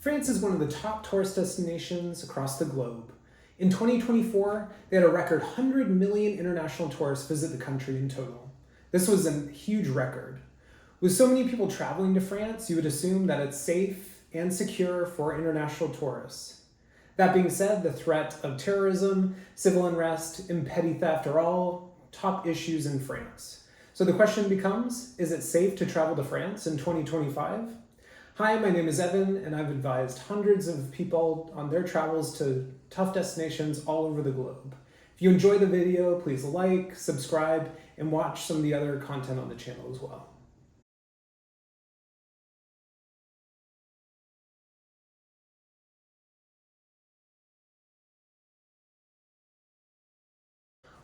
France is one of the top tourist destinations across the globe. In 2024, they had a record 100 million international tourists visit the country in total. This was a huge record. With so many people traveling to France, you would assume that it's safe and secure for international tourists. That being said, the threat of terrorism, civil unrest, and petty theft are all top issues in France. So the question becomes, is it safe to travel to France in 2025? Hi, my name is Evan, and I've advised hundreds of people on their travels to tough destinations all over the globe. If you enjoy the video, please like, subscribe, and watch some of the other content on the channel as well.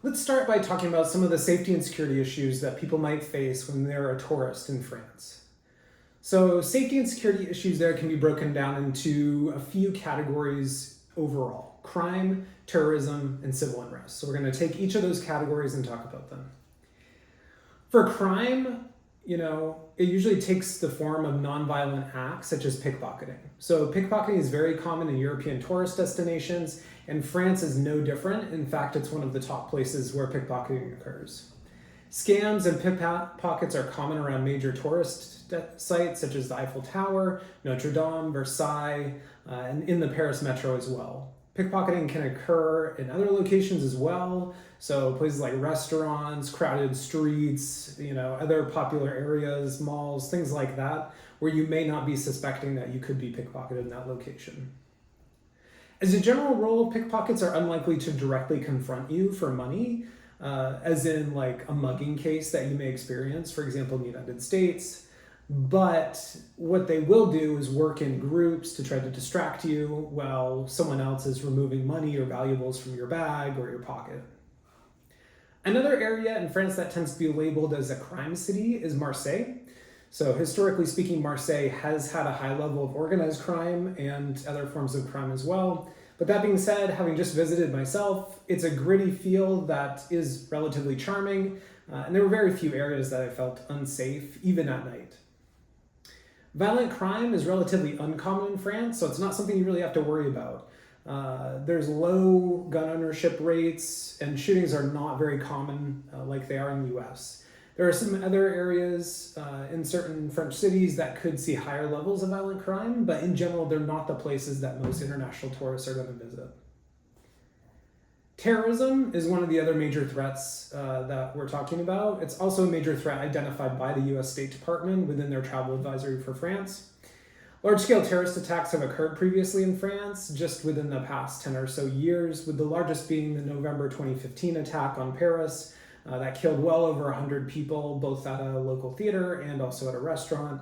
Let's start by talking about some of the safety and security issues that people might face when they're a tourist in France. So safety and security issues there can be broken down into a few categories overall: crime, terrorism, and civil unrest. So we're going to take each of those categories and talk about them. For crime, it usually takes the form of nonviolent acts such as pickpocketing. So pickpocketing is very common in European tourist destinations, and France is no different. In fact, it's one of the top places where pickpocketing occurs. Scams and pickpockets are common around major tourist sites such as the Eiffel Tower, Notre Dame, Versailles, and in the Paris metro as well. Pickpocketing can occur in other locations as well, so places like restaurants, crowded streets, other popular areas, malls, things like that, where you may not be suspecting that you could be pickpocketed in that location. As a general rule, pickpockets are unlikely to directly confront you for money, as in like a mugging case that you may experience, for example, in the United States. But what they will do is work in groups to try to distract you while someone else is removing money or valuables from your bag or your pocket. Another area in France that tends to be labeled as a crime city is Marseille. So historically speaking, Marseille has had a high level of organized crime and other forms of crime as well. But that being said, having just visited myself, it's a gritty feel that is relatively charming, and there were very few areas that I felt unsafe, even at night. Violent crime is relatively uncommon in France, so it's not something you really have to worry about. There's low gun ownership rates, and shootings are not very common like they are in the US. There are some other areas in certain French cities that could see higher levels of violent crime, but in general, they're not the places that most international tourists are going to visit. Terrorism is one of the other major threats that we're talking about. It's also a major threat identified by the US State Department within their travel advisory for France. Large-scale terrorist attacks have occurred previously in France, just within the past 10 or so years, with the largest being the November 2015 attack on Paris that killed well over 100 people, both at a local theater and also at a restaurant.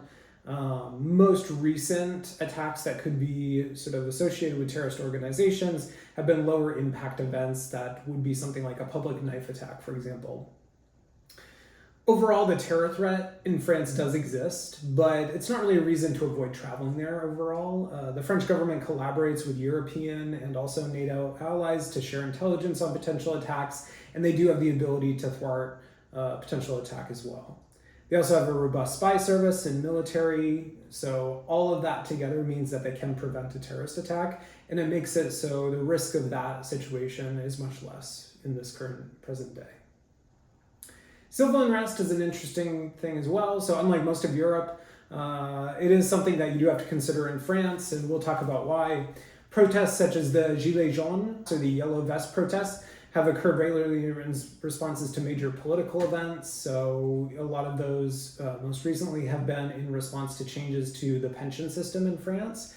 Most recent attacks that could be sort of associated with terrorist organizations have been lower impact events that would be something like a public knife attack, for example. Overall, the terror threat in France does exist, but it's not really a reason to avoid traveling there overall. The French government collaborates with European and also NATO allies to share intelligence on potential attacks, and they do have the ability to thwart a potential attack as well. They also have a robust spy service and military, so all of that together means that they can prevent a terrorist attack, and it makes it so the risk of that situation is much less in this present day. Civil unrest is an interesting thing as well. So unlike most of Europe, it is something that you do have to consider in France, and we'll talk about why. Protests such as the Gilets jaunes, or the yellow vest protests, have occurred regularly in responses to major political events. So a lot of those most recently have been in response to changes to the pension system in France.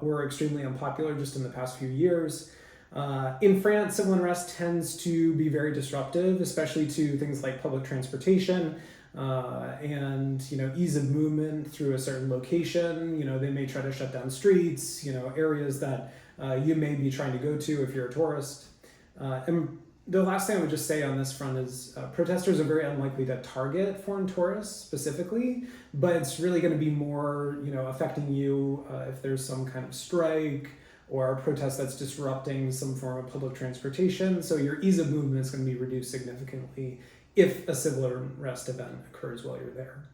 Were extremely unpopular just in the past few years. In France, civil unrest tends to be very disruptive, especially to things like public transportation and ease of movement through a certain location. They may try to shut down streets, areas that you may be trying to go to if you're a tourist. And the last thing I would just say on this front is protesters are very unlikely to target foreign tourists specifically, but it's really going to be more, affecting you if there's some kind of strike or a protest that's disrupting some form of public transportation. So your ease of movement is going to be reduced significantly if a civil unrest event occurs while you're there.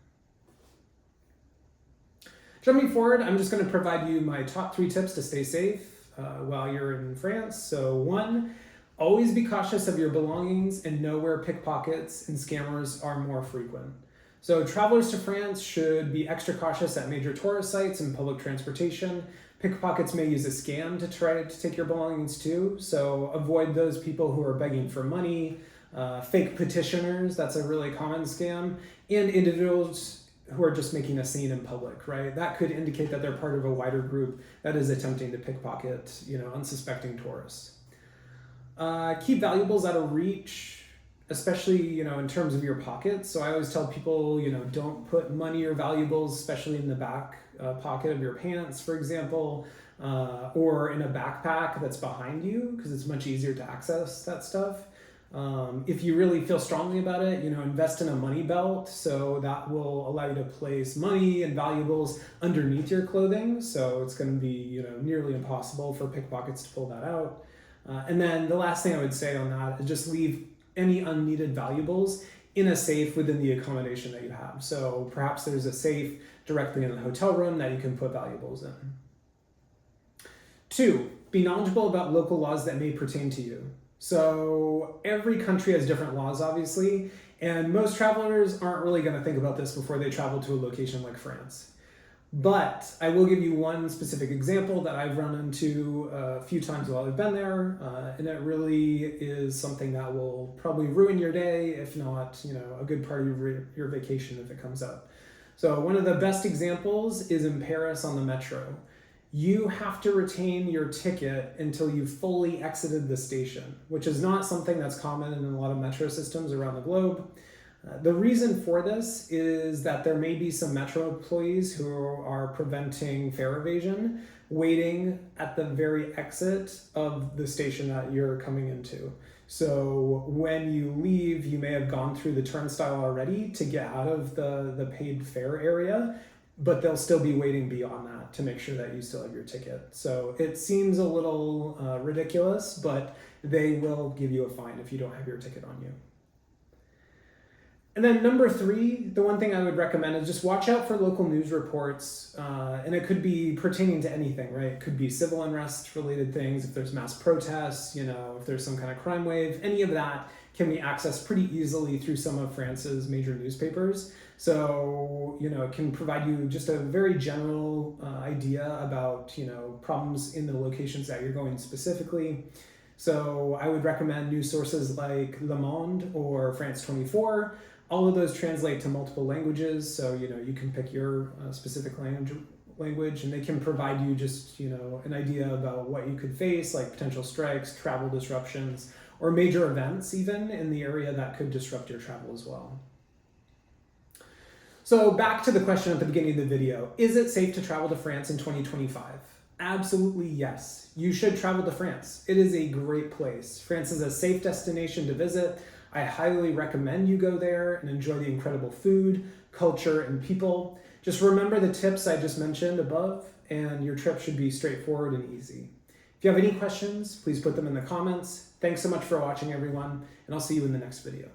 Jumping forward, I'm just going to provide you my top 3 tips to stay safe while you're in France. So 1, always be cautious of your belongings and know where pickpockets and scammers are more frequent. So travelers to France should be extra cautious at major tourist sites and public transportation. Pickpockets may use a scam to try to take your belongings too, so avoid those people who are begging for money, fake petitioners, that's a really common scam, and individuals who are just making a scene in public, right? That could indicate that they're part of a wider group that is attempting to pickpocket, unsuspecting tourists. Keep valuables out of reach, especially, in terms of your pockets. So I always tell people, don't put money or valuables, especially in the back pocket of your pants, for example, or in a backpack that's behind you, because it's much easier to access that stuff. If you really feel strongly about it, invest in a money belt. So that will allow you to place money and valuables underneath your clothing. So it's going to be, nearly impossible for pickpockets to pull that out. And then the last thing I would say on that is just leave any unneeded valuables in a safe within the accommodation that you have. So perhaps there's a safe directly in the hotel room that you can put valuables in. 2, be knowledgeable about local laws that may pertain to you. So every country has different laws, obviously, and most travelers aren't really going to think about this before they travel to a location like France. But I will give you one specific example that I've run into a few times while I've been there, and it really is something that will probably ruin your day, if not, a good part of your vacation if it comes up. So one of the best examples is in Paris on the metro. You have to retain your ticket until you've fully exited the station, which is not something that's common in a lot of metro systems around the globe. The reason for this is that there may be some metro employees who are preventing fare evasion, waiting at the very exit of the station that you're coming into. So when you leave, you may have gone through the turnstile already to get out of the paid fare area, but they'll still be waiting beyond that to make sure that you still have your ticket. So it seems a little ridiculous, but they will give you a fine if you don't have your ticket on you. And then number 3, the one thing I would recommend is just watch out for local news reports, and it could be pertaining to anything, right? It could be civil unrest related things, if there's mass protests, if there's some kind of crime wave, any of that can be accessed pretty easily through some of France's major newspapers. So, it can provide you just a very general idea about, problems in the locations that you're going specifically. So I would recommend news sources like Le Monde or France 24. All of those translate to multiple languages, so you can pick your specific language, and they can provide you just an idea about what you could face, like potential strikes, travel disruptions, or major events even in the area that could disrupt your travel as well. So back to the question at the beginning of the video, is it safe to travel to France in 2025? Absolutely yes. You should travel to France. It is a great place. France is a safe destination to visit. I highly recommend you go there and enjoy the incredible food, culture, and people. Just remember the tips I just mentioned above, and your trip should be straightforward and easy. If you have any questions, please put them in the comments. Thanks so much for watching, everyone, and I'll see you in the next video.